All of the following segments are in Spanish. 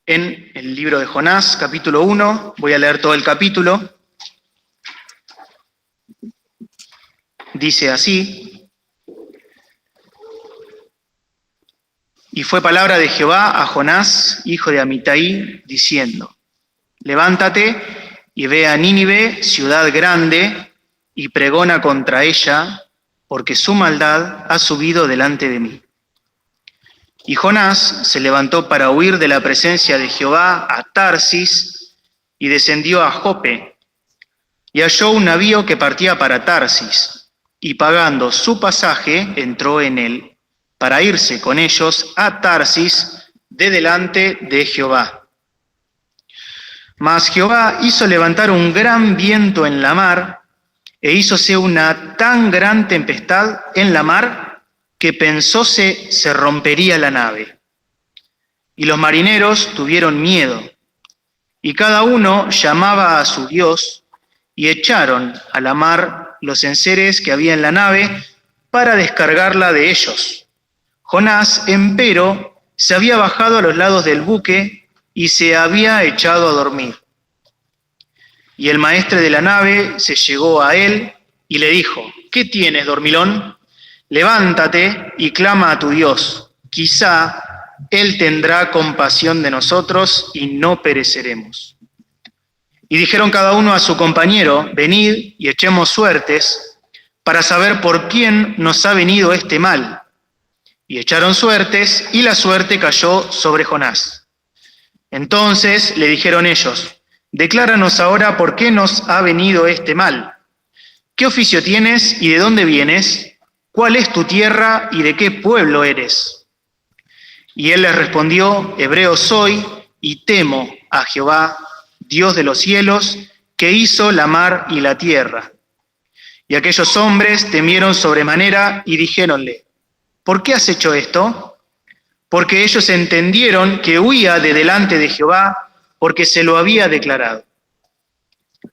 en el libro de Jonás, capítulo 1. Voy a leer todo el capítulo. Dice así: Y fue palabra de Jehová a Jonás, hijo de Amitai, diciendo: Levántate y ve a Nínive, ciudad grande, y pregona contra ella, porque su maldad ha subido delante de mí. Y Jonás se levantó para huir de la presencia de Jehová a Tarsis, y descendió a Jope, y halló un navío que partía para Tarsis, y pagando su pasaje entró en él, para irse con ellos a Tarsis de delante de Jehová. Mas Jehová hizo levantar un gran viento en la mar, e hízose una tan gran tempestad en la mar, que pensóse se rompería la nave. Y los marineros tuvieron miedo, y cada uno llamaba a su Dios, y echaron a la mar los enseres que había en la nave para descargarla de ellos. Jonás, empero, se había bajado a los lados del buque y se había echado a dormir. Y el maestre de la nave se llegó a él y le dijo: ¿Qué tienes, dormilón? Levántate y clama a tu Dios. Quizá Él tendrá compasión de nosotros y no pereceremos. Y dijeron cada uno a su compañero: Venid y echemos suertes para saber por quién nos ha venido este mal. Y echaron suertes, y la suerte cayó sobre Jonás. Entonces le dijeron ellos: Decláranos ahora por qué nos ha venido este mal. ¿Qué oficio tienes y de dónde vienes? ¿Cuál es tu tierra y de qué pueblo eres? Y él les respondió: Hebreo soy y temo a Jehová, Dios de los cielos, que hizo la mar y la tierra. Y aquellos hombres temieron sobremanera y dijéronle: ¿Por qué has hecho esto? Porque ellos entendieron que huía de delante de Jehová, porque se lo había declarado.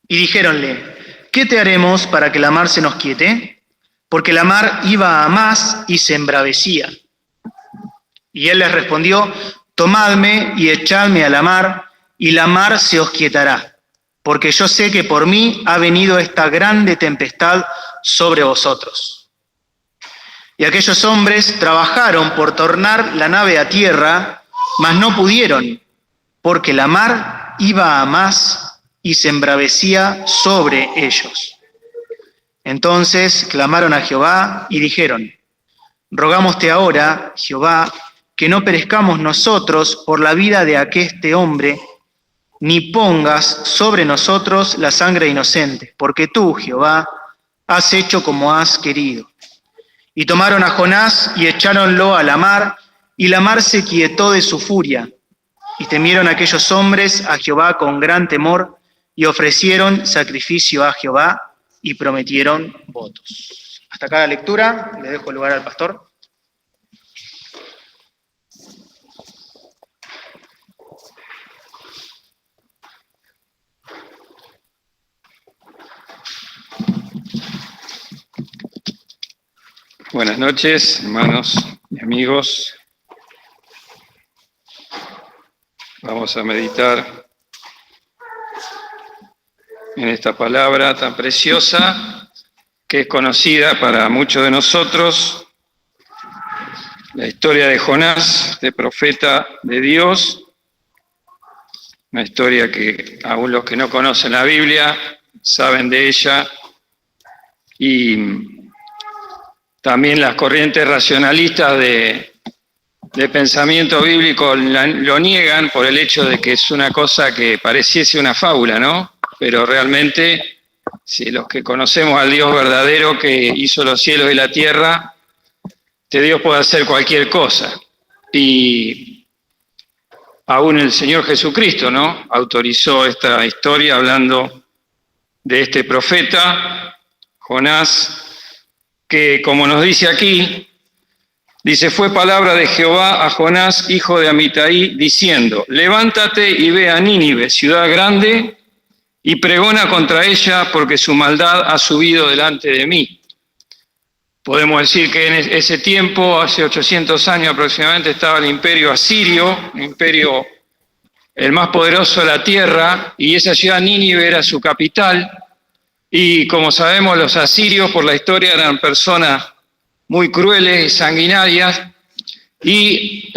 Y dijéronle: ¿Qué te haremos para que la mar se nos quiete? Porque la mar iba a más y se embravecía. Y él les respondió: Tomadme y echadme a la mar, y la mar se os quietará, porque yo sé que por mí ha venido esta grande tempestad sobre vosotros. Y aquellos hombres trabajaron por tornar la nave a tierra, mas no pudieron, porque la mar iba a más y se embravecía sobre ellos. Entonces clamaron a Jehová y dijeron: Rogámoste ahora, Jehová, que no perezcamos nosotros por la vida de aqueste hombre, ni pongas sobre nosotros la sangre inocente, porque tú, Jehová, has hecho como has querido. Y tomaron a Jonás y echáronlo a la mar, y la mar se quietó de su furia. Y temieron aquellos hombres a Jehová con gran temor, y ofrecieron sacrificio a Jehová, y prometieron votos. Hasta acá la lectura, le dejo el lugar al pastor. Buenas noches, hermanos y amigos. Vamos a meditar en esta palabra tan preciosa que es conocida para muchos de nosotros, la historia de Jonás, de profeta de Dios, una historia que aún los que no conocen la Biblia saben de ella, y también las corrientes racionalistas de pensamiento bíblico lo niegan por el hecho de que es una cosa que pareciese una fábula, ¿no? Pero realmente, si los que conocemos al Dios verdadero que hizo los cielos y la tierra, este Dios puede hacer cualquier cosa. Y aún el Señor Jesucristo, ¿no?, autorizó esta historia hablando de este profeta, Jonás, que, como nos dice aquí, dice: fue palabra de Jehová a Jonás, hijo de Amitai, diciendo: Levántate y ve a Nínive, ciudad grande, y pregona contra ella, porque su maldad ha subido delante de mí. Podemos decir que en ese tiempo, hace 800 años aproximadamente, estaba el imperio asirio, un imperio el más poderoso de la tierra, y esa ciudad Nínive era su capital. Y como sabemos, los asirios por la historia eran personas muy crueles y sanguinarias. Y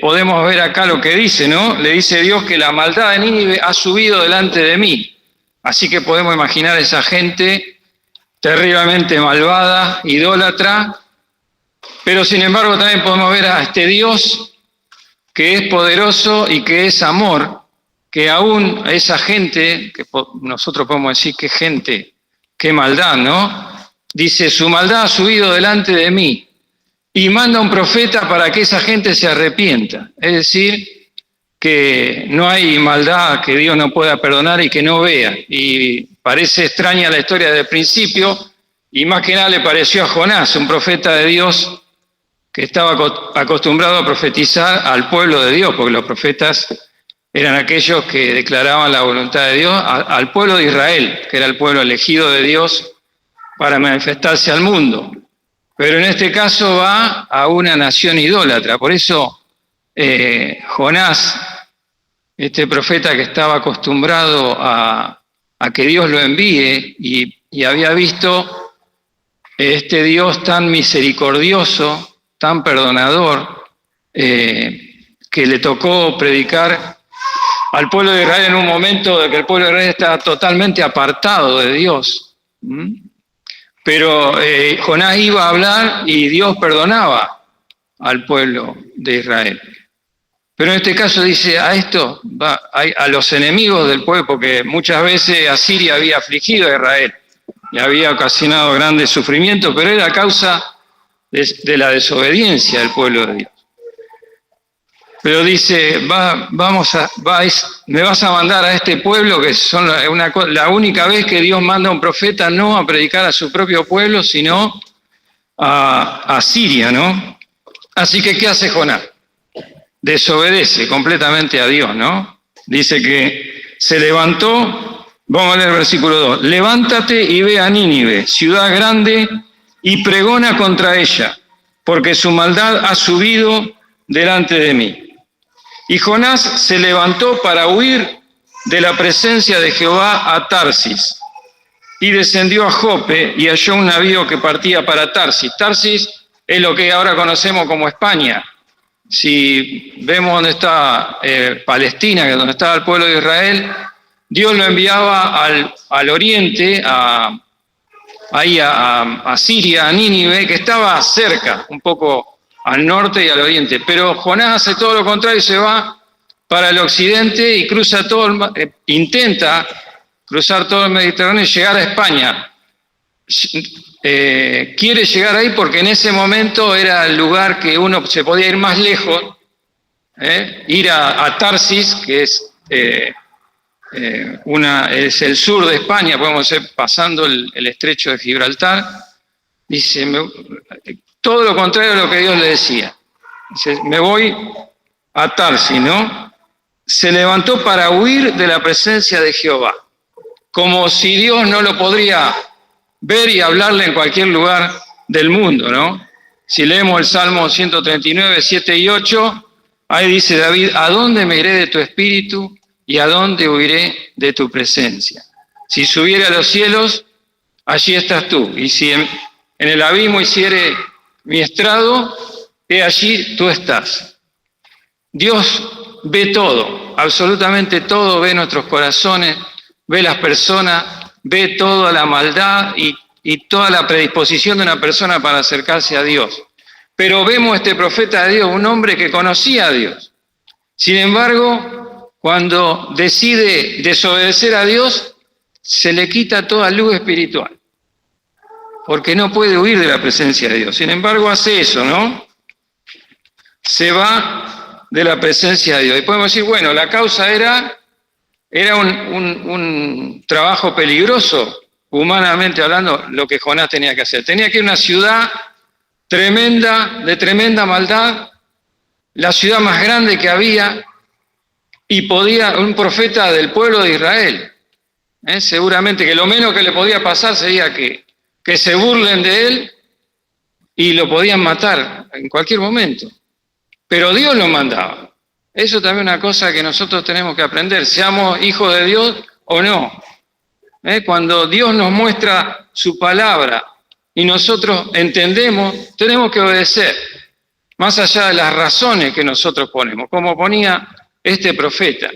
podemos ver acá lo que dice, ¿no? Le dice Dios que la maldad de Nínive ha subido delante de mí. Así que podemos imaginar a esa gente terriblemente malvada, idólatra. Pero sin embargo también podemos ver a este Dios que es poderoso y que es amor, que aún a esa gente, que nosotros podemos decir qué gente, qué maldad, ¿no? Dice, su maldad ha subido delante de mí. Y manda un profeta para que esa gente se arrepienta. Es decir, que no hay maldad que Dios no pueda perdonar y que no vea. Y parece extraña la historia del principio, y más que nada le pareció a Jonás, un profeta de Dios que estaba acostumbrado a profetizar al pueblo de Dios, porque los profetas eran aquellos que declaraban la voluntad de Dios al pueblo de Israel, que era el pueblo elegido de Dios para manifestarse al mundo. Pero en este caso va a una nación idólatra. Por eso Jonás, este profeta que estaba acostumbrado a que Dios lo envíe y había visto este Dios tan misericordioso, tan perdonador, que le tocó predicar al pueblo de Israel en un momento de que el pueblo de Israel estaba totalmente apartado de Dios. Pero Jonás iba a hablar y Dios perdonaba al pueblo de Israel. Pero en este caso dice a los enemigos del pueblo, porque muchas veces Asiria había afligido a Israel y había ocasionado grandes sufrimientos, pero era a causa de la desobediencia del pueblo de Dios. Pero dice, me vas a mandar a este pueblo, que son la única vez que Dios manda a un profeta no a predicar a su propio pueblo, sino a Siria, ¿no? Así que, ¿qué hace Jonás? Desobedece completamente a Dios, ¿no? Dice que se levantó, vamos a leer el versículo 2, levántate y ve a Nínive, ciudad grande, y pregona contra ella, porque su maldad ha subido delante de mí. Y Jonás se levantó para huir de la presencia de Jehová a Tarsis, y descendió a Jope y halló un navío que partía para Tarsis. Tarsis es lo que ahora conocemos como España. Si vemos dónde está Palestina, que es donde estaba el pueblo de Israel, Dios lo enviaba al oriente, a Siria, a Nínive, que estaba cerca, un poco al norte y al oriente. Pero Jonás hace todo lo contrario y se va para el occidente y cruza intenta cruzar todo el Mediterráneo y llegar a España. Quiere llegar ahí porque en ese momento era el lugar que uno se podía ir más lejos, ir a Tarsis, que es el sur de España, podemos ir pasando el estrecho de Gibraltar. Dice, todo lo contrario a lo que Dios le decía. Dice, me voy a Tarsis, ¿no? Se levantó para huir de la presencia de Jehová, como si Dios no lo podría ver y hablarle en cualquier lugar del mundo, ¿no? Si leemos el Salmo 139, 7 y 8, ahí dice David, ¿a dónde me iré de tu espíritu y a dónde huiré de tu presencia? Si subiere a los cielos, allí estás tú, y si en el abismo hiciere mi estrado, he allí tú estás. Dios ve todo, absolutamente todo, ve nuestros corazones, ve las personas, ve toda la maldad y toda la predisposición de una persona para acercarse a Dios. Pero vemos este profeta de Dios, un hombre que conocía a Dios. Sin embargo, cuando decide desobedecer a Dios, se le quita toda luz espiritual, porque no puede huir de la presencia de Dios. Sin embargo, hace eso, ¿no? Se va de la presencia de Dios. Y podemos decir, bueno, la causa era un trabajo peligroso, humanamente hablando, lo que Jonás tenía que hacer. Tenía que ir a una ciudad tremenda, de tremenda maldad, la ciudad más grande que había, y un profeta del pueblo de Israel. Seguramente que lo menos que le podía pasar sería que se burlen de él y lo podían matar en cualquier momento. Pero Dios lo mandaba. Eso también es una cosa que nosotros tenemos que aprender, seamos hijos de Dios o no. Cuando Dios nos muestra su palabra y nosotros entendemos, tenemos que obedecer, más allá de las razones que nosotros ponemos, como ponía este profeta.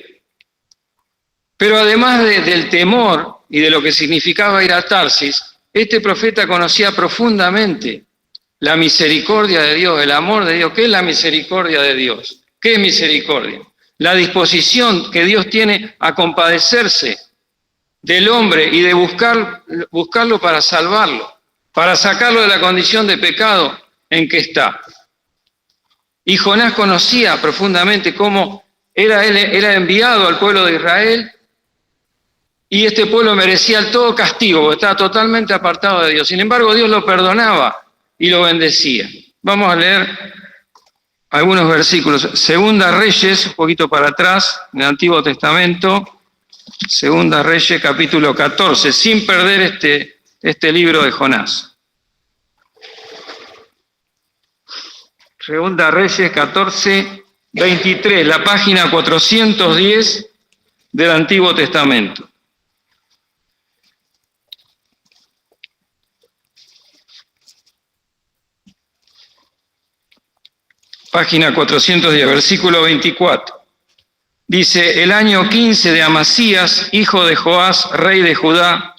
Pero además del temor y de lo que significaba ir a Tarsis, este profeta conocía profundamente la misericordia de Dios, el amor de Dios. ¿Qué es la misericordia de Dios? ¿Qué es misericordia? La disposición que Dios tiene a compadecerse del hombre y de buscarlo para salvarlo, para sacarlo de la condición de pecado en que está. Y Jonás conocía profundamente cómo era enviado al pueblo de Israel y este pueblo merecía todo castigo, porque estaba totalmente apartado de Dios. Sin embargo, Dios lo perdonaba y lo bendecía. Vamos a leer algunos versículos. Segunda Reyes, un poquito para atrás, en el Antiguo Testamento, Segunda Reyes, capítulo 14, sin perder este libro de Jonás. Segunda Reyes 14, 23, la página 410 del Antiguo Testamento. Página 410, versículo 24. Dice, el año 15 de Amasías, hijo de Joás, rey de Judá,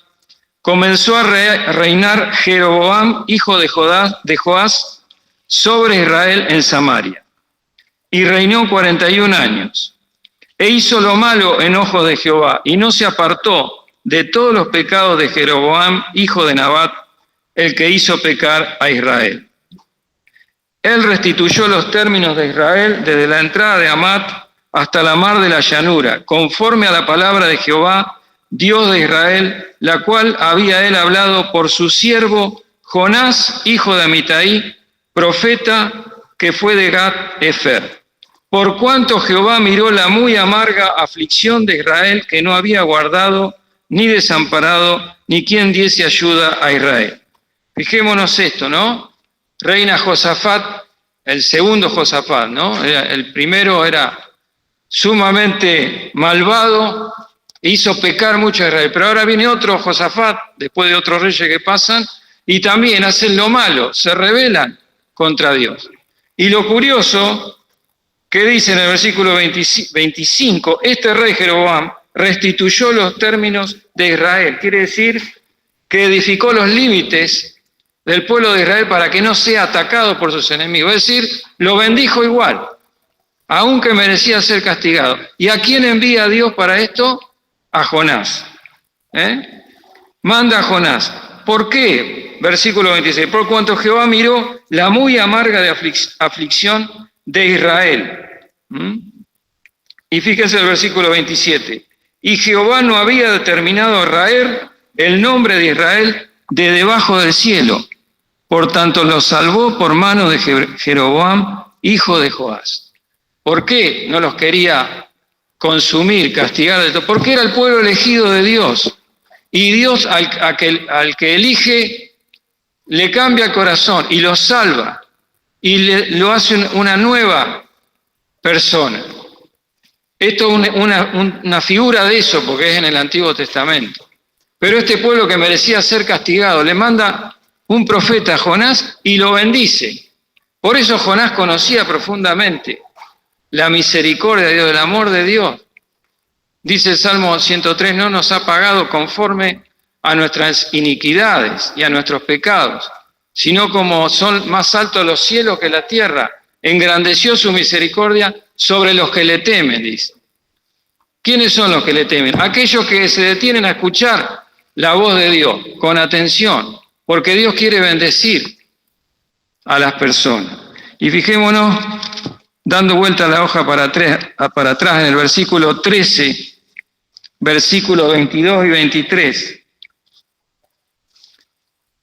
comenzó a reinar Jeroboam, hijo de Joás, sobre Israel en Samaria. Y reinó 41 años. E hizo lo malo en ojos de Jehová, y no se apartó de todos los pecados de Jeroboam, hijo de Nabat, el que hizo pecar a Israel. Él restituyó los términos de Israel desde la entrada de Hamat hasta la mar de la llanura, conforme a la palabra de Jehová, Dios de Israel, la cual había él hablado por su siervo Jonás, hijo de Amitai, profeta que fue de Gat-Efer. Por cuanto Jehová miró la muy amarga aflicción de Israel, que no había guardado ni desamparado, ni quien diese ayuda a Israel. Fijémonos esto, ¿no? Reina Josafat, el segundo Josafat, ¿no? El primero era sumamente malvado, hizo pecar mucho a Israel, pero ahora viene otro Josafat, después de otros reyes que pasan, y también hacen lo malo, se rebelan contra Dios. Y lo curioso que dice en el versículo 25, este rey Jeroboam restituyó los términos de Israel, quiere decir que edificó los límites del pueblo de Israel para que no sea atacado por sus enemigos. Es decir, lo bendijo igual, aunque merecía ser castigado. ¿Y a quién envía Dios para esto? A Jonás. Manda a Jonás. ¿Por qué? Versículo 26. Por cuanto Jehová miró la muy amarga de aflicción de Israel. Y fíjense el versículo 27. Y Jehová no había determinado raer el nombre de Israel de debajo del cielo. Por tanto, lo salvó por mano de Jeroboam, hijo de Joás. ¿Por qué no los quería consumir, castigar de todo? Porque era el pueblo elegido de Dios. Y Dios al que elige le cambia el corazón y lo salva. Y lo hace una nueva persona. Esto es una figura de eso, porque es en el Antiguo Testamento. Pero este pueblo que merecía ser castigado, le manda un profeta a Jonás y lo bendice. Por eso Jonás conocía profundamente la misericordia de Dios, el amor de Dios. Dice el Salmo 103, no nos ha pagado conforme a nuestras iniquidades y a nuestros pecados, sino como son más altos los cielos que la tierra, engrandeció su misericordia sobre los que le temen, dice. ¿Quiénes son los que le temen? Aquellos que se detienen a escuchar la voz de Dios con atención, porque Dios quiere bendecir a las personas. Y fijémonos, dando vuelta la hoja para atrás en el versículo 13, versículos 22 y 23.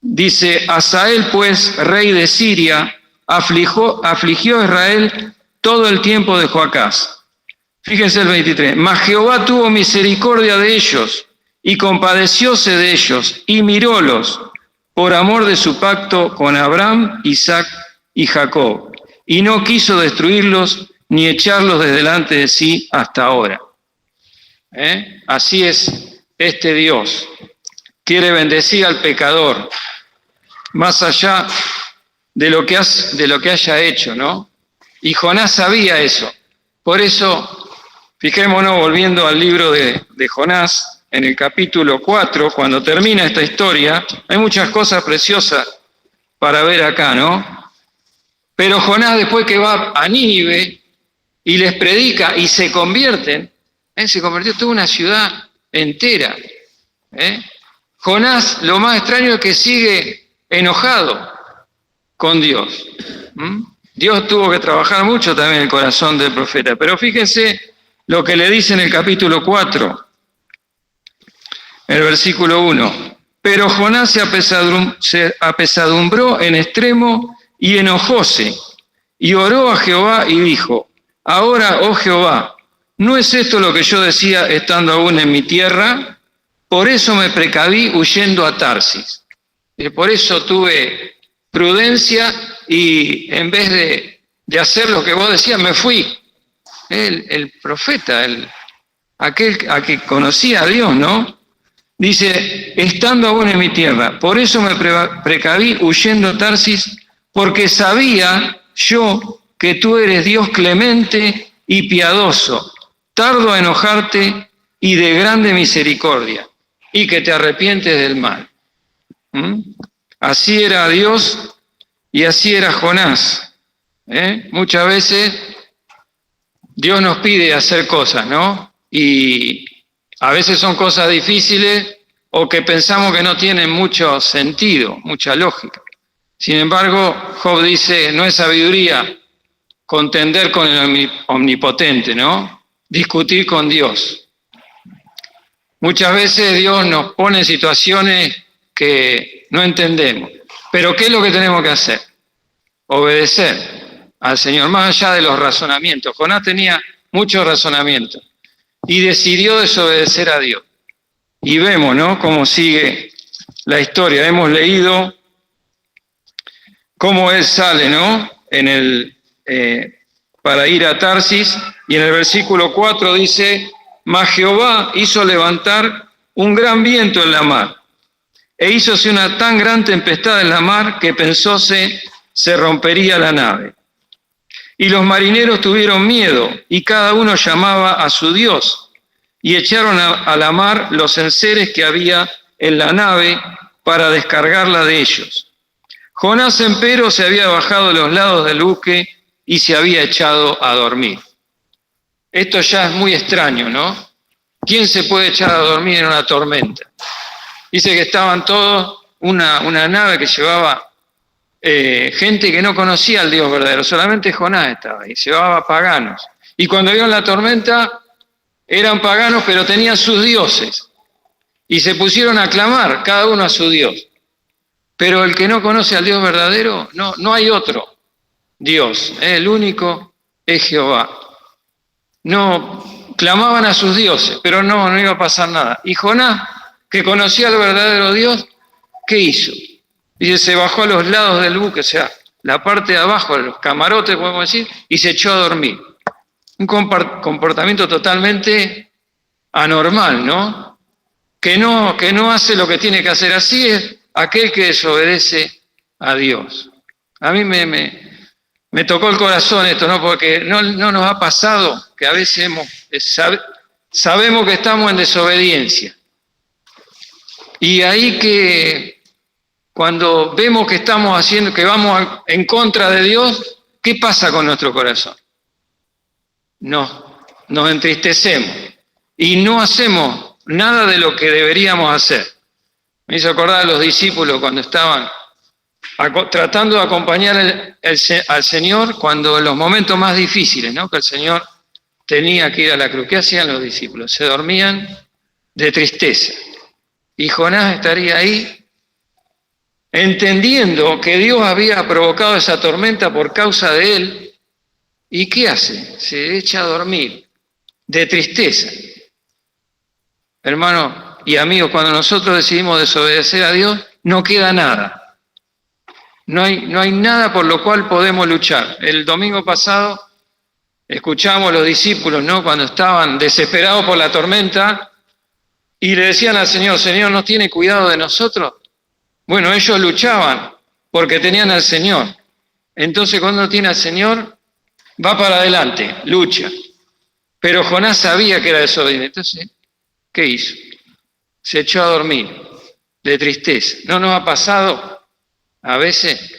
Dice, Hazael pues, rey de Siria, afligió a Israel todo el tiempo de Joacás. Fíjense el 23. Mas Jehová tuvo misericordia de ellos y compadecióse de ellos y mirólos por amor de su pacto con Abraham, Isaac y Jacob. Y no quiso destruirlos ni echarlos de delante de sí hasta ahora. Así es este Dios. Quiere bendecir al pecador, más allá de lo que haya hecho, ¿no? Y Jonás sabía eso. Por eso, fijémonos, volviendo al libro de Jonás, en el capítulo 4, cuando termina esta historia, hay muchas cosas preciosas para ver acá, ¿no? Pero Jonás, después que va a Nínive y les predica y se convierten, se convirtió toda una ciudad entera. Jonás, lo más extraño es que sigue enojado con Dios. Dios tuvo que trabajar mucho también en el corazón del profeta. Pero fíjense lo que le dice en el capítulo 4, el versículo 1. Pero Jonás se apesadumbró en extremo y enojóse, y oró a Jehová y dijo: ahora, oh Jehová, ¿no es esto lo que yo decía estando aún en mi tierra? Por eso me precaví huyendo a Tarsis. Por eso tuve prudencia y en vez de hacer lo que vos decías, me fui. El profeta, aquel a que conocía a Dios, ¿no? Dice, estando aún en mi tierra, por eso me precaví huyendo a Tarsis, porque sabía yo que tú eres Dios clemente y piadoso, tardo a enojarte y de grande misericordia, y que te arrepientes del mal. Así era Dios y así era Jonás. Muchas veces Dios nos pide hacer cosas, ¿no? Y a veces son cosas difíciles o que pensamos que no tienen mucho sentido, mucha lógica. Sin embargo, Job dice, no es sabiduría contender con el omnipotente, ¿no? Discutir con Dios. Muchas veces Dios nos pone en situaciones que no entendemos. Pero ¿qué es lo que tenemos que hacer? Obedecer al Señor, más allá de los razonamientos. Jonás tenía muchos razonamientos y decidió desobedecer a Dios. Y vemos, ¿no?, cómo sigue la historia. Hemos leído cómo él sale, ¿no?, para ir a Tarsis, y en el versículo 4 dice, mas Jehová hizo levantar un gran viento en la mar, e hízose una tan gran tempestad en la mar que pensóse se rompería la nave. Y los marineros tuvieron miedo, y cada uno llamaba a su Dios, y echaron a la mar los enseres que había en la nave para descargarla de ellos. Jonás, empero, se había bajado de los lados del buque y se había echado a dormir. Esto ya es muy extraño, ¿no? ¿Quién se puede echar a dormir en una tormenta? Dice que estaban todos, una nave que llevaba gente que no conocía al Dios verdadero, solamente Jonás estaba ahí, llevaba paganos. Y cuando vieron la tormenta, eran paganos, pero tenían sus dioses. Y se pusieron a clamar, cada uno a su Dios. Pero el que no conoce al Dios verdadero, no hay otro Dios. El único es Jehová. No, clamaban a sus dioses, pero no iba a pasar nada. Y Jonás, que conocía al verdadero Dios, ¿qué hizo? Dice, se bajó a los lados del buque, o sea, la parte de abajo, los camarotes, podemos decir, y se echó a dormir. Un comportamiento totalmente anormal, ¿no? Que no hace lo que tiene que hacer. Así es aquel que desobedece a Dios. A mí me tocó el corazón esto, ¿no? Porque no nos ha pasado que a veces sabemos que estamos en desobediencia. Y ahí que cuando vemos que estamos haciendo, que vamos en contra de Dios, ¿qué pasa con nuestro corazón? Nos entristecemos y no hacemos nada de lo que deberíamos hacer. Me hizo acordar a los discípulos cuando estaban tratando de acompañar al Señor cuando en los momentos más difíciles, ¿no?, que el Señor tenía que ir a la cruz. ¿Qué hacían los discípulos? Se dormían de tristeza. Y Jonás estaría ahí entendiendo que Dios había provocado esa tormenta por causa de él. ¿Y qué hace? Se echa a dormir de tristeza. Hermanos y amigos, cuando nosotros decidimos desobedecer a Dios, no queda nada. No hay nada por lo cual podemos luchar. El domingo pasado Escuchamos los discípulos, ¿no? Cuando estaban desesperados por la tormenta y le decían al Señor, Señor, ¿no tiene cuidado de nosotros? Bueno, ellos luchaban porque tenían al Señor. Entonces cuando uno tiene al Señor, va para adelante, lucha. Pero Jonás sabía que era desobediente. Entonces, ¿qué hizo? Se echó a dormir de tristeza. ¿No nos ha pasado a veces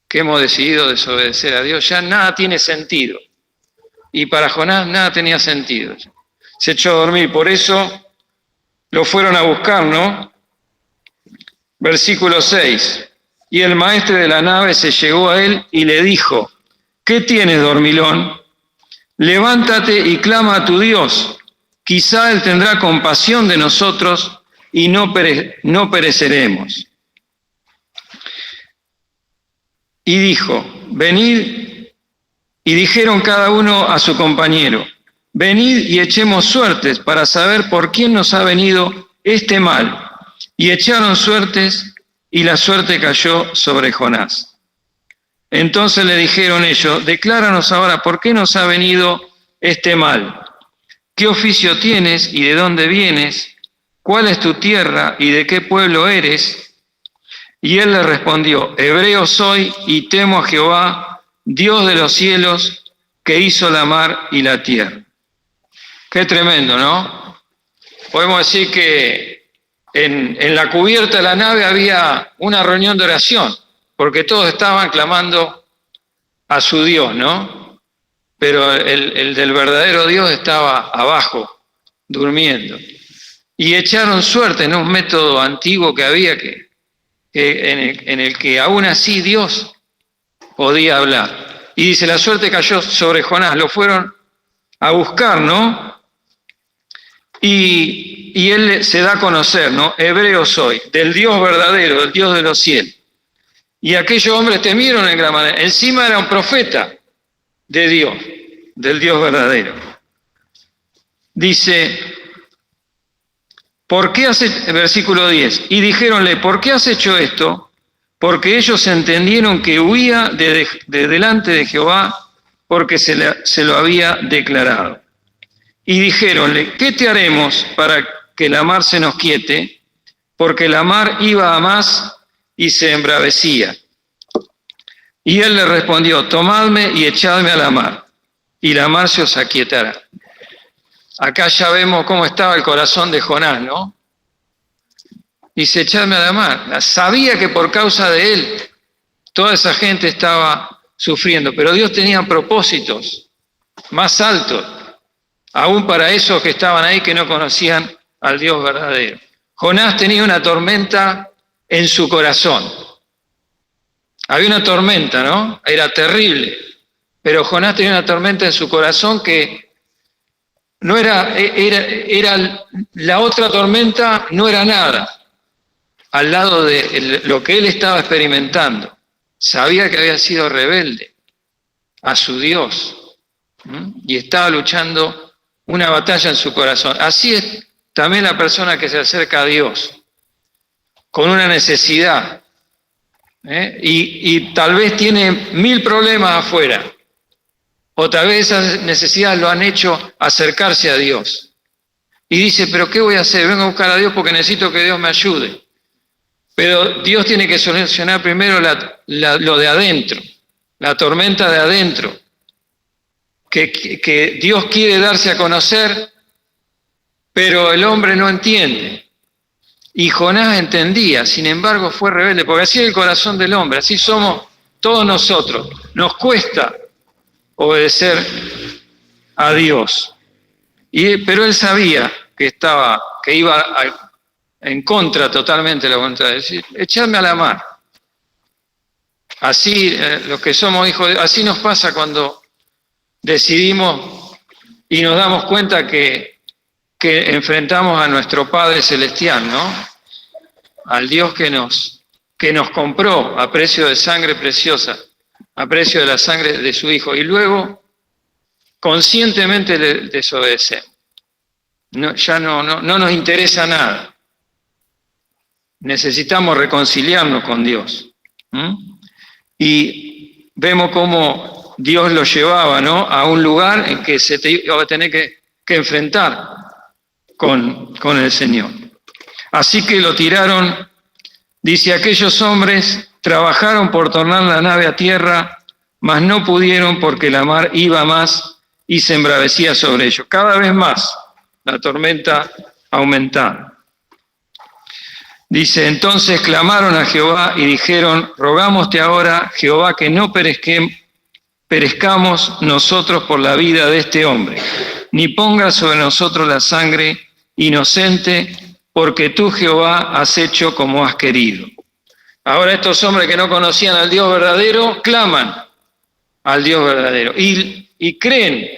que hemos decidido desobedecer a Dios? Ya nada tiene sentido. Y para Jonás nada tenía sentido. Se echó a dormir, por eso lo fueron a buscar, ¿no? Versículo 6. Y el maestre de la nave se llegó a él y le dijo, ¿qué tienes, dormilón? Levántate y clama a tu Dios. Quizá Él tendrá compasión de nosotros y no pereceremos. Y dijo, venid, y dijeron cada uno a su compañero, venid y echemos suertes para saber por quién nos ha venido este mal. Y echaron suertes, y la suerte cayó sobre Jonás. Entonces le dijeron ellos, decláranos ahora por qué nos ha venido este mal. ¿Qué oficio tienes y de dónde vienes? ¿Cuál es tu tierra y de qué pueblo eres? Y él le respondió, hebreo soy y temo a Jehová, Dios de los cielos, que hizo la mar y la tierra. Qué tremendo, ¿no? Podemos decir que en la cubierta de la nave había una reunión de oración, porque todos estaban clamando a su Dios, ¿no? Pero el del verdadero Dios estaba abajo, durmiendo. Y echaron suerte en un método antiguo que había en el que aún así Dios podía hablar. Y dice, la suerte cayó sobre Jonás, lo fueron a buscar, ¿no? Y él se da a conocer, ¿no? Hebreo soy, del Dios verdadero, del Dios de los cielos. Y aquellos hombres temieron en gran manera. Encima era un profeta de Dios, del Dios verdadero. Dice, ¿por qué versículo 10, y dijéronle, ¿por qué has hecho esto? Porque ellos entendieron que huía de delante de Jehová, porque se lo había declarado. Y dijéronle, ¿qué te haremos para que la mar se nos quiete? Porque la mar iba a más y se embravecía. Y él le respondió, tomadme y echadme a la mar, y la mar se os aquietará. Acá ya vemos cómo estaba el corazón de Jonás, ¿no? Dice, echadme a la mar. Sabía que por causa de él toda esa gente estaba sufriendo, pero Dios tenía propósitos más altos, aún para esos que estaban ahí que no conocían al Dios verdadero. Jonás tenía una tormenta en su corazón. Había una tormenta, ¿no? Era terrible. Pero Jonás tenía una tormenta en su corazón que no era la otra tormenta no era nada al lado de lo que él estaba experimentando. Sabía que había sido rebelde a su Dios y estaba luchando una batalla en su corazón. Así es también la persona que se acerca a Dios con una necesidad y tal vez tiene 1000 problemas afuera. O tal vez esas necesidades lo han hecho acercarse a Dios. Y dice, ¿pero qué voy a hacer? Vengo a buscar a Dios porque necesito que Dios me ayude. Pero Dios tiene que solucionar primero lo de adentro, la tormenta de adentro. Que Dios quiere darse a conocer, pero el hombre no entiende. Y Jonás entendía, sin embargo fue rebelde, porque así es el corazón del hombre, así somos todos nosotros. Nos cuesta obedecer a Dios. Pero él sabía que iba en contra totalmente de la voluntad de decir, echadme a la mar. Así, los que somos hijos de Dios, así nos pasa cuando decidimos y nos damos cuenta que enfrentamos a nuestro Padre Celestial, ¿no? Al Dios que nos compró a precio de sangre preciosa, a precio de la sangre de su Hijo, y luego conscientemente le desobedecemos. Ya no nos interesa nada. Necesitamos reconciliarnos con Dios. Y vemos cómo Dios lo llevaba, ¿no?, a un lugar en que se te iba a tener que enfrentar con el Señor. Así que lo tiraron, dice, aquellos hombres trabajaron por tornar la nave a tierra, mas no pudieron porque la mar iba más y se embravecía sobre ellos. Cada vez más la tormenta aumentaba. Dice, entonces clamaron a Jehová y dijeron, rogámoste ahora, Jehová, que no perezcamos nosotros por la vida de este hombre, ni pongas sobre nosotros la sangre inocente, porque tú, Jehová, has hecho como has querido. Ahora estos hombres que no conocían al Dios verdadero, claman al Dios verdadero y creen.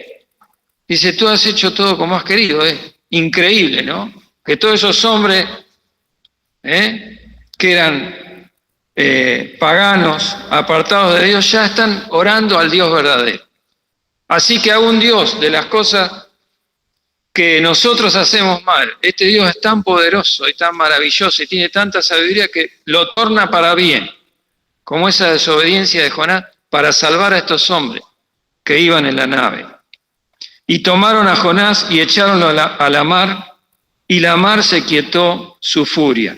Dice, tú has hecho todo como has querido. Es increíble, ¿no? Que todos esos hombres que eran paganos, apartados de Dios, ya están orando al Dios verdadero. Así que a un Dios de las cosas que nosotros hacemos mal, este Dios es tan poderoso y tan maravilloso y tiene tanta sabiduría que lo torna para bien, como esa desobediencia de Jonás, para salvar a estos hombres que iban en la nave. Y tomaron a Jonás y echaronlo a la mar, y la mar se quietó su furia.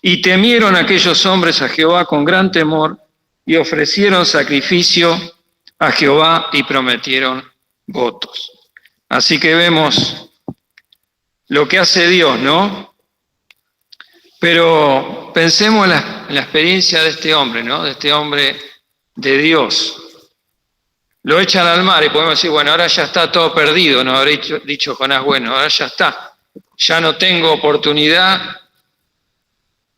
Y temieron aquellos hombres a Jehová con gran temor, y ofrecieron sacrificio a Jehová y prometieron votos. Así que vemos lo que hace Dios, ¿no? Pero pensemos en la experiencia de este hombre, ¿no? De este hombre de Dios. Lo echan al mar y podemos decir, bueno, ahora ya está todo perdido, ¿no? Habré dicho Jonás, bueno, ahora ya está. Ya no tengo oportunidad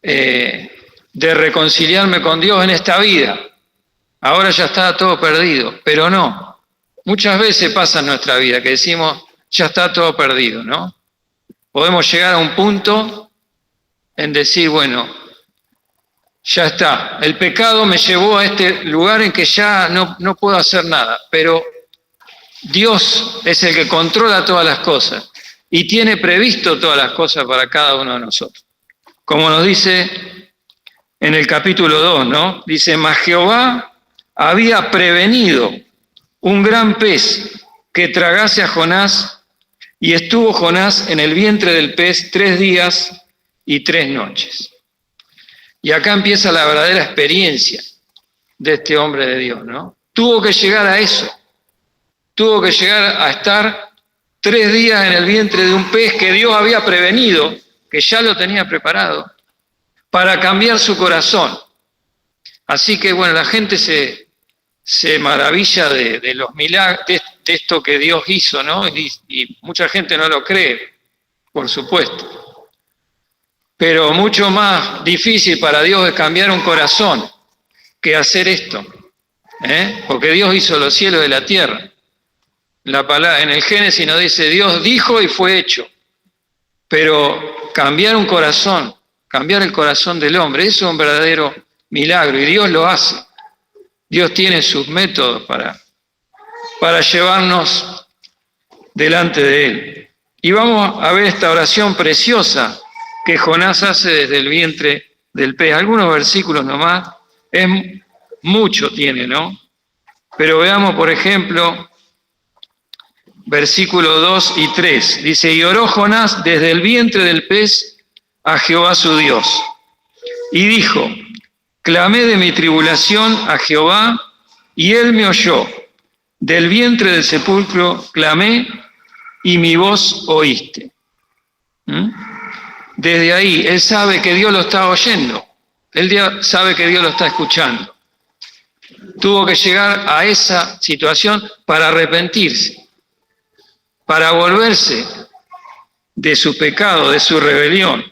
de reconciliarme con Dios en esta vida. Ahora ya está todo perdido, pero no. Muchas veces pasa en nuestra vida que decimos, ya está todo perdido, ¿no? Podemos llegar a un punto en decir, bueno, ya está, el pecado me llevó a este lugar en que ya no puedo hacer nada, pero Dios es el que controla todas las cosas y tiene previsto todas las cosas para cada uno de nosotros. Como nos dice en el capítulo 2, ¿no? Dice, mas Jehová había prevenido un gran pez que tragase a Jonás, y estuvo Jonás en el vientre del pez 3 días y 3 noches. Y acá empieza la verdadera experiencia de este hombre de Dios, ¿no? Tuvo que llegar a eso. Tuvo que llegar a estar 3 días en el vientre de un pez que Dios había prevenido, que ya lo tenía preparado, para cambiar su corazón. Así que, bueno, la gente se maravilla de los milagros, de esto que Dios hizo, ¿no? Y mucha gente no lo cree, por supuesto. Pero mucho más difícil para Dios es cambiar un corazón que hacer esto, porque Dios hizo los cielos y la tierra. La palabra, en el Génesis nos dice, Dios dijo y fue hecho. Pero cambiar un corazón, cambiar el corazón del hombre, eso es un verdadero milagro y Dios lo hace. Dios tiene sus métodos para llevarnos delante de Él. Y vamos a ver esta oración preciosa que Jonás hace desde el vientre del pez. Algunos versículos nomás, mucho tiene, ¿no? Pero veamos, por ejemplo, versículos 2 y 3. Dice, y oró Jonás desde el vientre del pez a Jehová su Dios. Y dijo, clamé de mi tribulación a Jehová, y él me oyó. Del vientre del sepulcro clamé, y mi voz oíste. Desde ahí, él sabe que Dios lo está oyendo. Él sabe que Dios lo está escuchando. Tuvo que llegar a esa situación para arrepentirse, para volverse de su pecado, de su rebelión.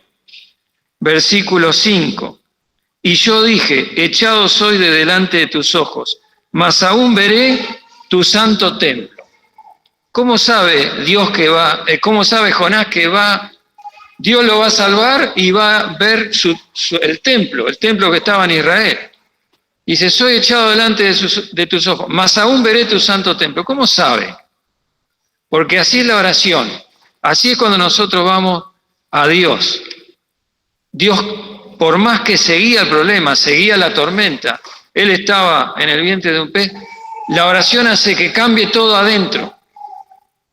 Versículo 5. Y yo dije, echado soy de delante de tus ojos, mas aún veré tu santo templo. ¿Cómo sabe Dios que cómo sabe Jonás que Dios lo va a salvar y va a ver el templo que estaba en Israel? Dice, soy echado delante de tus ojos, mas aún veré tu santo templo. ¿Cómo sabe? Porque así es la oración. Así es cuando nosotros vamos a Dios. Dios, por más que seguía el problema, seguía la tormenta, Él estaba en el vientre de un pez, La oración hace que cambie todo adentro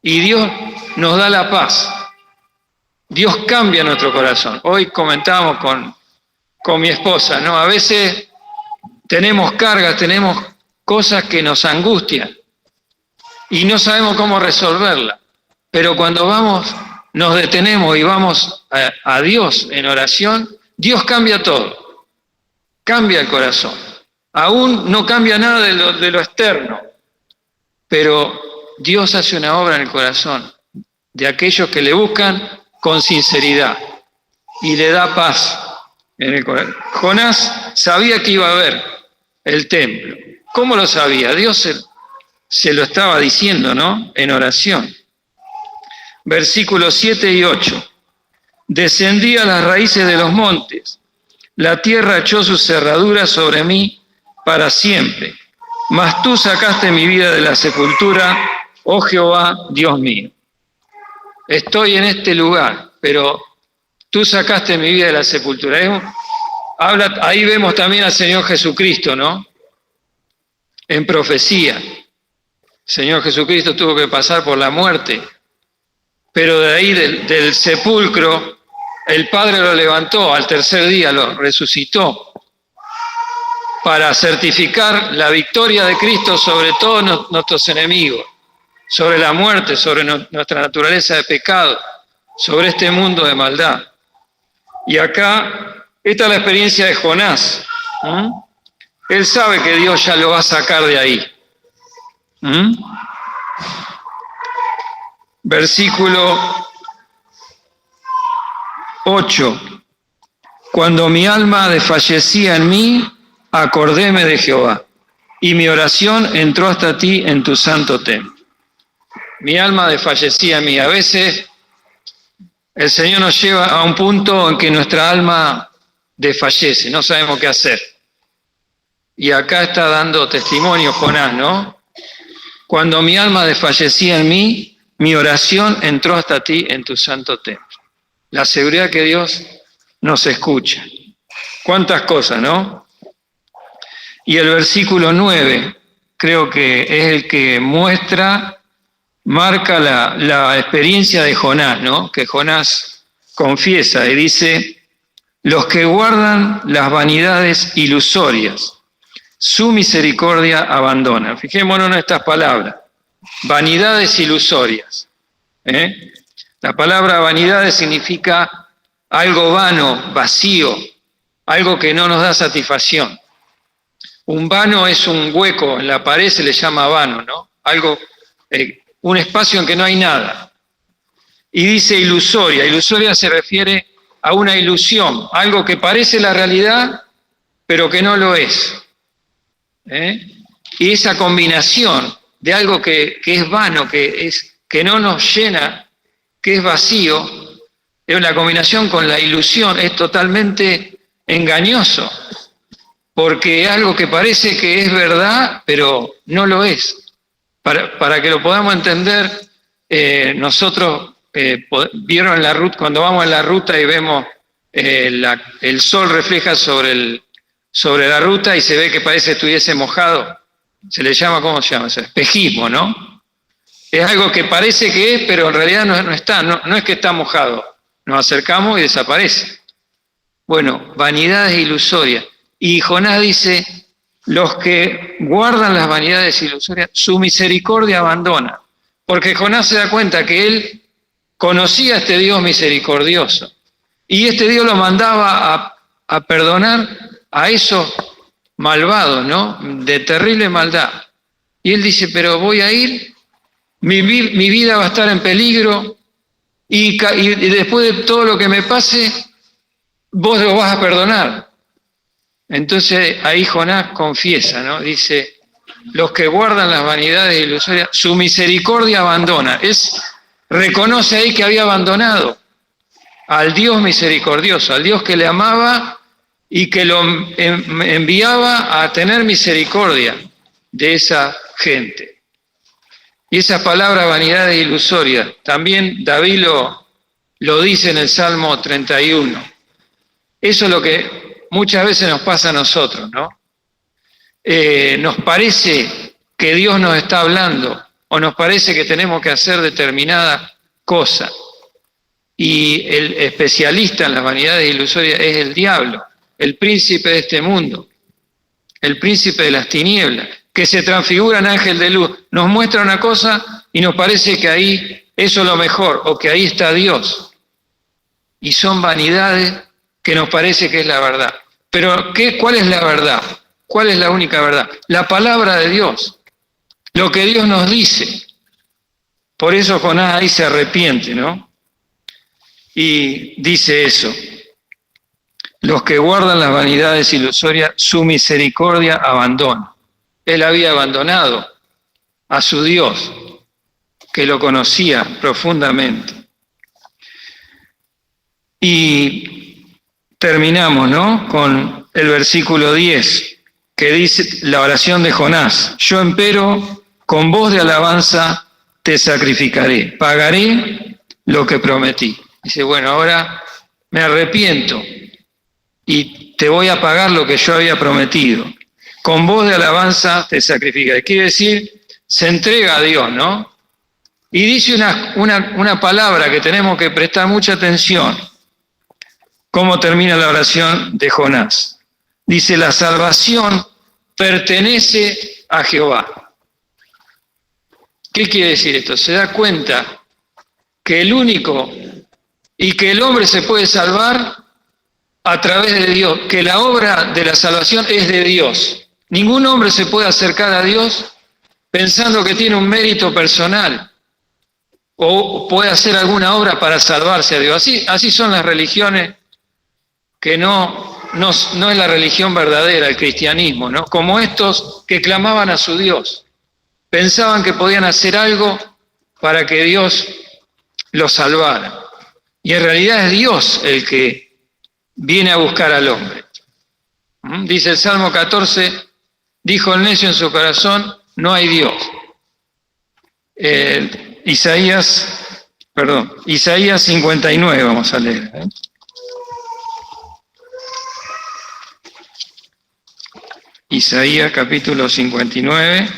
y Dios nos da la paz. Dios cambia nuestro corazón. Hoy comentábamos con mi esposa, ¿no? A veces tenemos cargas, tenemos cosas que nos angustian y no sabemos cómo resolverla. Pero cuando nos detenemos y vamos a Dios en oración, Dios cambia todo. Cambia el corazón. Aún no cambia nada de lo externo, pero Dios hace una obra en el corazón de aquellos que le buscan con sinceridad y le da paz en el corazón. Jonás sabía que iba a haber el templo. ¿Cómo lo sabía? Dios se lo estaba diciendo, ¿no? En oración. Versículos 7 y 8. Descendí a las raíces de los montes, la tierra echó sus cerraduras sobre mí para siempre. Mas tú sacaste mi vida de la sepultura, oh Jehová, Dios mío. Estoy en este lugar, pero tú sacaste mi vida de la sepultura. Ahí vemos también al Señor Jesucristo, ¿no? En profecía. El Señor Jesucristo tuvo que pasar por la muerte, pero de ahí del sepulcro, el Padre lo levantó, al tercer día lo resucitó, para certificar la victoria de Cristo sobre todos nuestros enemigos, sobre la muerte, sobre nuestra naturaleza de pecado, sobre este mundo de maldad. Y acá, esta es la experiencia de Jonás. Él sabe que Dios ya lo va a sacar de ahí. Versículo 8. Cuando mi alma desfallecía en mí, acordéme de Jehová, y mi oración entró hasta ti en tu santo templo. Mi alma desfallecía en mí. A veces el Señor nos lleva a un punto en que nuestra alma desfallece, no sabemos qué hacer. Y acá está dando testimonio Jonás, ¿no? Cuando mi alma desfallecía en mí, mi oración entró hasta ti en tu santo templo. La seguridad que Dios nos escucha. ¿Cuántas cosas, no? Y el versículo 9, creo que es el que marca la experiencia de Jonás, ¿no? Que Jonás confiesa y dice: los que guardan las vanidades ilusorias, su misericordia abandona. Fijémonos en estas palabras: vanidades ilusorias. La palabra vanidades significa algo vano, vacío, algo que no nos da satisfacción. Un vano es un hueco en la pared, se le llama vano, ¿no? Algo, un espacio en que no hay nada. Y dice ilusoria. Ilusoria se refiere a una ilusión, algo que parece la realidad, pero que no lo es. Y esa combinación de algo que es vano, que no nos llena, que es vacío, es una combinación con la ilusión, es totalmente engañoso, porque es algo que parece que es verdad, pero no lo es. Para que lo podamos entender, nosotros vieron la ruta, cuando vamos en la ruta y vemos el sol refleja sobre la ruta y se ve que parece que estuviese mojado, se le llama, ¿cómo se llama? Espejismo, ¿no? Es algo que parece que es, pero en realidad no está, no es que está mojado. Nos acercamos y desaparece. Bueno, vanidades ilusorias. Y Jonás dice: los que guardan las vanidades ilusorias, su misericordia abandona. Porque Jonás se da cuenta que él conocía a este Dios misericordioso. Y este Dios lo mandaba a perdonar a esos malvados, ¿no? De terrible maldad. Y él dice: pero voy a ir, mi vida va a estar en peligro, y después de todo lo que me pase, vos lo vas a perdonar. Entonces ahí Jonás confiesa, ¿no? Dice: los que guardan las vanidades ilusorias, su misericordia abandona. Reconoce ahí que había abandonado al Dios misericordioso, al Dios que le amaba y que lo enviaba a tener misericordia de esa gente. Y esa palabra vanidades ilusorias, también David lo dice en el Salmo 31. Eso es lo que muchas veces nos pasa a nosotros, ¿no? Nos parece que Dios nos está hablando o nos parece que tenemos que hacer determinada cosa. Y el especialista en las vanidades ilusorias es el diablo, el príncipe de este mundo, el príncipe de las tinieblas, que se transfigura en ángel de luz. Nos muestra una cosa y nos parece que ahí eso es lo mejor, o que ahí está Dios. Y son vanidades que nos parece que es la verdad. Pero ¿cuál es la verdad? ¿Cuál es la única verdad? La palabra de Dios, lo que Dios nos dice. Por eso Jonás ahí se arrepiente, ¿no? Y dice eso: los que guardan las vanidades ilusorias, su misericordia abandonan. Él había abandonado a su Dios, que lo conocía profundamente. Y terminamos, ¿no?, con el versículo 10, que dice la oración de Jonás: yo empero con voz de alabanza te sacrificaré, pagaré lo que prometí. Dice, bueno, ahora me arrepiento y te voy a pagar lo que yo había prometido. Con voz de alabanza te sacrificaré. Quiere decir, se entrega a Dios, ¿no? Y dice una palabra que tenemos que prestar mucha atención. ¿Cómo termina la oración de Jonás? Dice, la salvación pertenece a Jehová. ¿Qué quiere decir esto? Se da cuenta que el único y que el hombre se puede salvar a través de Dios, que la obra de la salvación es de Dios. Ningún hombre se puede acercar a Dios pensando que tiene un mérito personal o puede hacer alguna obra para salvarse a Dios. Así son las religiones que no es la religión verdadera, el cristianismo, ¿no? Como estos que clamaban a su Dios. Pensaban que podían hacer algo para que Dios los salvara. Y en realidad es Dios el que viene a buscar al hombre. Dice el Salmo 14, dijo el necio en su corazón, no hay Dios. Isaías 59 vamos a leer. Isaías capítulo 59.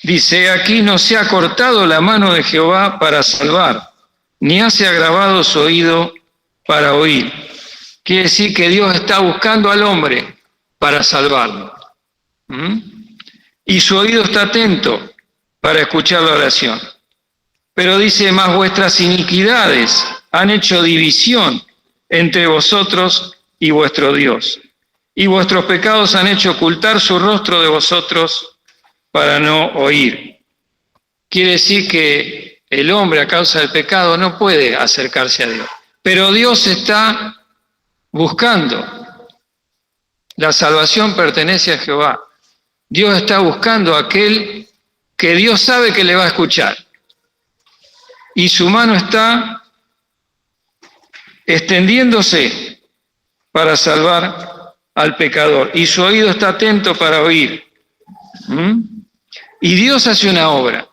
Dice, aquí no se ha cortado la mano de Jehová para salvar, ni hace agravado su oído para oír. Quiere decir que Dios está buscando al hombre para salvarlo. Y su oído está atento para escuchar la oración. Pero dice, más vuestras iniquidades han hecho división entre vosotros y vuestro Dios. Y vuestros pecados han hecho ocultar su rostro de vosotros para no oír. Quiere decir que el hombre a causa del pecado no puede acercarse a Dios. Pero Dios está buscando. La salvación pertenece a Jehová. Dios está buscando a aquel que Dios sabe que le va a escuchar. Y su mano está extendiéndose para salvar al pecador. Y su oído está atento para oír. Y Dios hace una obra.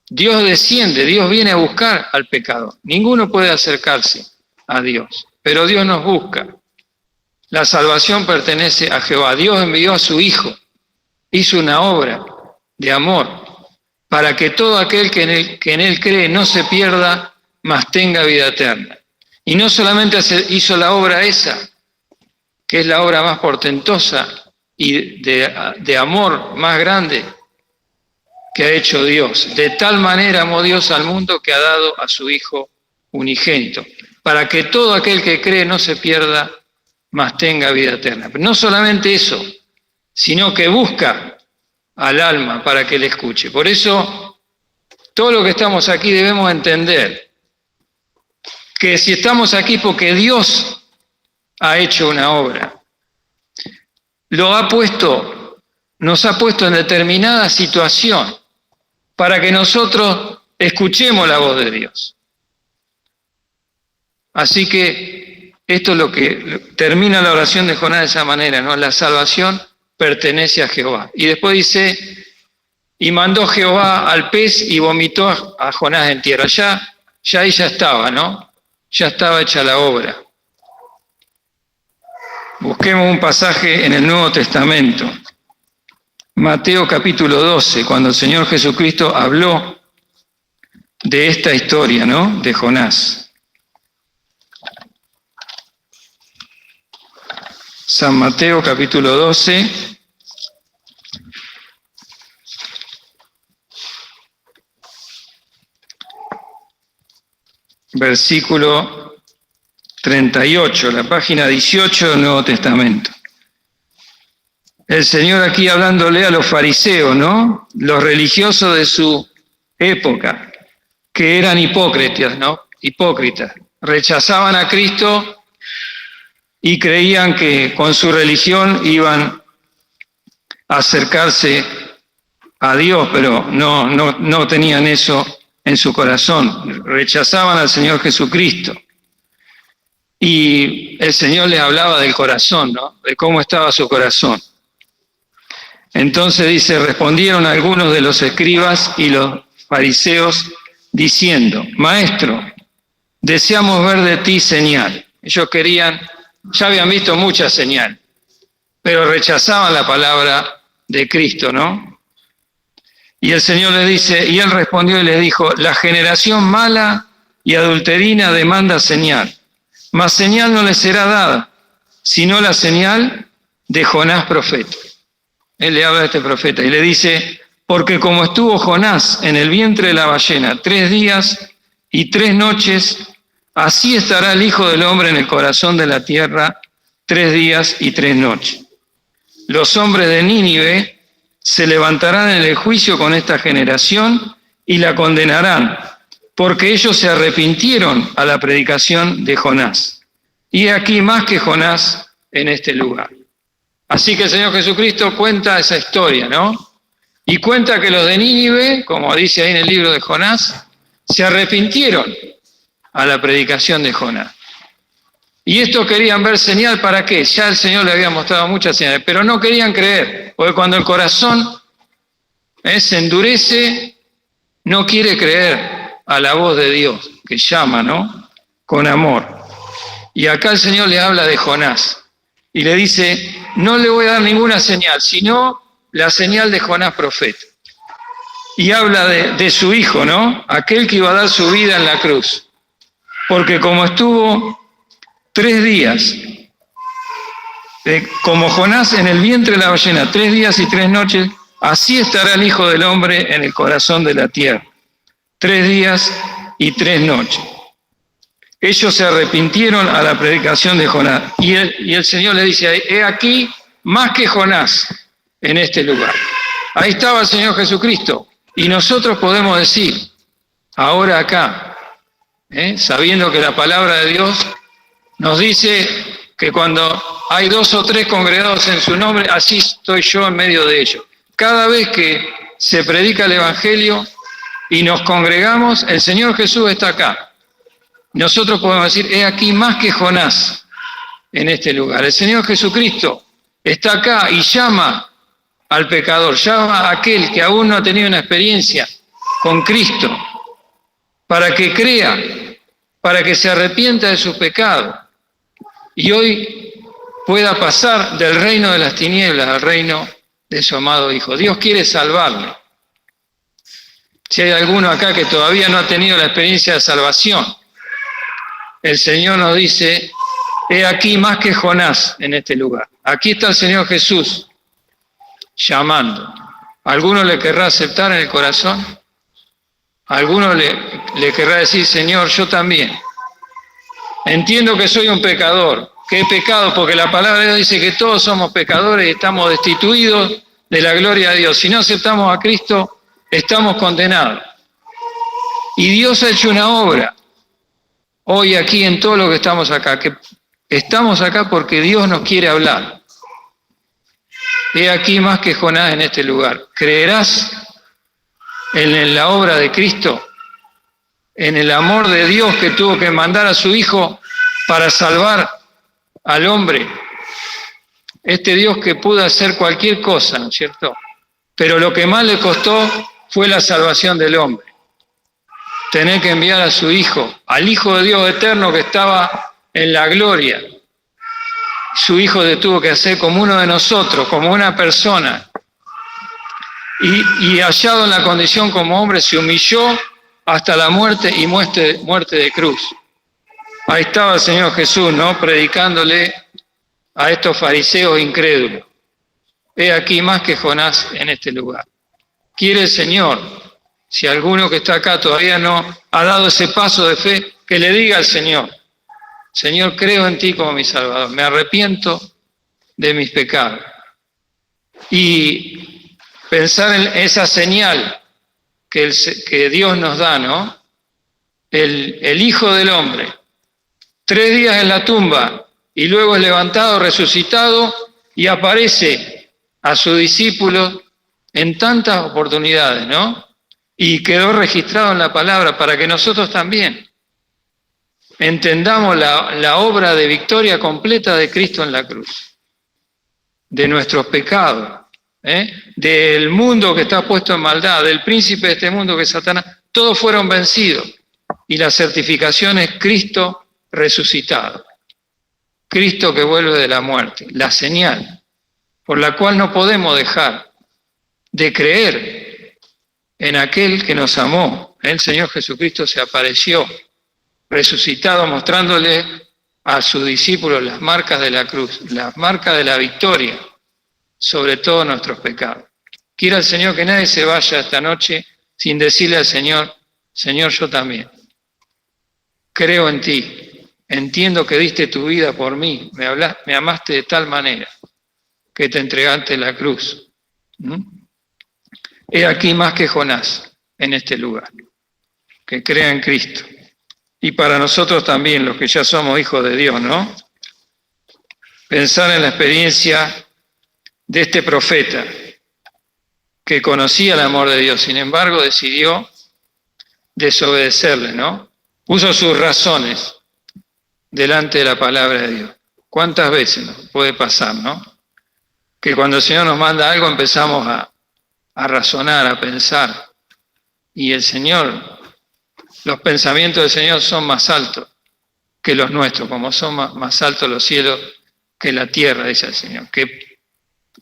Dios desciende, Dios viene a buscar al pecador. Ninguno puede acercarse a Dios, pero Dios nos busca. La salvación pertenece a Jehová. Dios envió a su Hijo, hizo una obra de amor para que todo aquel que en él cree no se pierda, mas tenga vida eterna. Y no solamente hizo la obra esa, que es la obra más portentosa y de amor más grande que ha hecho Dios. De tal manera amó Dios al mundo que ha dado a su Hijo unigénito, para que todo aquel que cree no se pierda, mas tenga vida eterna. Pero no solamente eso, sino que busca al alma para que le escuche. Por eso, todo lo que estamos aquí debemos entender que si estamos aquí porque Dios ha hecho una obra, nos ha puesto en determinada situación para que nosotros escuchemos la voz de Dios. Así que esto es lo que termina la oración de Jonás de esa manera, ¿no? La salvación pertenece a Jehová. Y después dice, y mandó Jehová al pez y vomitó a Jonás en tierra. Ya ahí ya estaba, ¿no? ya estaba hecha la obra. Busquemos un pasaje en el Nuevo Testamento. Mateo capítulo 12, cuando el Señor Jesucristo habló de esta historia, ¿no? De Jonás. San Mateo capítulo 12. Versículo 38, la página 18 del Nuevo Testamento. El Señor aquí hablándole a los fariseos, ¿no? Los religiosos de su época, que eran hipócritas, ¿no? Hipócritas. Rechazaban a Cristo y creían que con su religión iban a acercarse a Dios, pero no tenían eso en su corazón. Rechazaban al Señor Jesucristo. Y el Señor les hablaba del corazón, ¿no? De cómo estaba su corazón. Entonces dice, respondieron algunos de los escribas y los fariseos diciendo, Maestro, deseamos ver de ti señal. Ellos querían, ya habían visto muchas señales, pero rechazaban la palabra de Cristo, ¿no? Y el Señor les dice, y él respondió y les dijo, la generación mala y adulterina demanda señal, mas señal no les será dada, sino la señal de Jonás profeta. Él le habla a este profeta y le dice, porque como estuvo Jonás en el vientre de la ballena 3 días y 3 noches, así estará el Hijo del Hombre en el corazón de la tierra 3 días y 3 noches. Los hombres de Nínive se levantarán en el juicio con esta generación y la condenarán, porque ellos se arrepintieron a la predicación de Jonás. Y aquí más que Jonás en este lugar. Así que el Señor Jesucristo cuenta esa historia, ¿no? Y cuenta que los de Nínive, como dice ahí en el libro de Jonás, se arrepintieron a la predicación de Jonás. Y estos querían ver señal, ¿para qué? Ya el Señor le había mostrado muchas señales, pero no querían creer, porque cuando el corazón se endurece, no quiere creer a la voz de Dios, que llama, ¿no? Con amor. Y acá el Señor le habla de Jonás y le dice, no le voy a dar ninguna señal, sino la señal de Jonás profeta. Y habla de su hijo, ¿no? Aquel que iba a dar su vida en la cruz. Porque como estuvo 3 días, como Jonás en el vientre de la ballena, 3 días y 3 noches, así estará el Hijo del Hombre en el corazón de la tierra. 3 días y 3 noches. Ellos se arrepintieron a la predicación de Jonás. Y el Señor le dice, he aquí más que Jonás en este lugar. Ahí estaba el Señor Jesucristo. Y nosotros podemos decir, ahora acá, sabiendo que la palabra de Dios nos dice que cuando hay 2 o 3 congregados en su nombre, así estoy yo en medio de ellos. Cada vez que se predica el Evangelio y nos congregamos, el Señor Jesús está acá. Nosotros podemos decir, he aquí más que Jonás en este lugar. El Señor Jesucristo está acá y llama al pecador, llama a aquel que aún no ha tenido una experiencia con Cristo, para que crea, para que se arrepienta de sus pecados y hoy pueda pasar del reino de las tinieblas al reino de su amado Hijo. Dios quiere salvarle. Si hay alguno acá que todavía no ha tenido la experiencia de salvación, el Señor nos dice, he aquí más que Jonás en este lugar. Aquí está el Señor Jesús llamando. ¿Alguno le querrá aceptar en el corazón? ¿Alguno le querrá decir, Señor, yo también? Entiendo que soy un pecador, que he pecado, porque la palabra de Dios dice que todos somos pecadores y estamos destituidos de la gloria de Dios. Si no aceptamos a Cristo, estamos condenados. Y Dios ha hecho una obra hoy aquí en todo lo que estamos acá, que estamos acá porque Dios nos quiere hablar. He aquí más que Jonás en este lugar. ¿Creerás en la obra de Cristo? En el amor de Dios que tuvo que mandar a su Hijo para salvar al hombre. Este Dios que pudo hacer cualquier cosa, ¿no es cierto? Pero lo que más le costó fue la salvación del hombre. tener que enviar a su Hijo, al Hijo de Dios eterno que estaba en la gloria. Su Hijo se tuvo que hacer como uno de nosotros, como una persona. Y hallado en la condición como hombre, se humilló hasta la muerte y muerte de cruz. Ahí estaba el Señor Jesús, ¿no? Predicándole a estos fariseos incrédulos. He aquí más que Jonás en este lugar. Quiere el Señor, si alguno que está acá todavía no ha dado ese paso de fe, que le diga al Señor: Señor, creo en ti como mi Salvador, me arrepiento de mis pecados. Y pensar en esa señal que Dios nos da, ¿no? El Hijo del Hombre, 3 días en la tumba y luego es levantado, resucitado y aparece a sus discípulos en tantas oportunidades, ¿no? Y quedó registrado en la palabra para que nosotros también entendamos la obra de victoria completa de Cristo en la cruz, de nuestros pecados, del mundo que está puesto en maldad, del príncipe de este mundo que es Satanás. Todos fueron vencidos y la certificación es Cristo resucitado, Cristo que vuelve de la muerte, la señal por la cual no podemos dejar de creer en aquel que nos amó. El Señor Jesucristo se apareció resucitado, mostrándole a sus discípulos las marcas de la cruz, las marcas de la victoria sobre todos nuestros pecados. Quiera el Señor que nadie se vaya esta noche sin decirle al Señor: Señor, yo también creo en ti, entiendo que diste tu vida por mí, me amaste de tal manera que te entregaste la cruz. He aquí más que Jonás en este lugar, que crea en Cristo. Y para nosotros también, los que ya somos hijos de Dios, ¿no? Pensar en la experiencia de este profeta que conocía el amor de Dios, sin embargo decidió desobedecerle, ¿no? Puso sus razones delante de la palabra de Dios. ¿Cuántas veces nos puede pasar, no? Que cuando el Señor nos manda algo empezamos a razonar, a pensar, y el Señor, los pensamientos del Señor son más altos que los nuestros, como son más altos los cielos que la tierra, dice el Señor. Que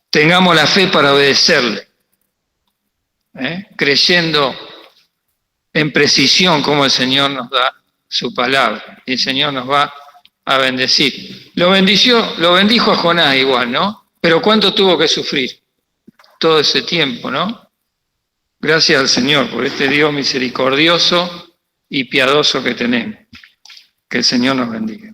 tengamos la fe para obedecerle, creyendo en precisión como el Señor nos da su palabra, y el Señor nos va a bendecir. Lo bendijo a Jonás igual, ¿no? Pero ¿cuánto tuvo que sufrir? Todo ese tiempo, ¿no? Gracias al Señor por este Dios misericordioso y piadoso que tenemos. Que el Señor nos bendiga.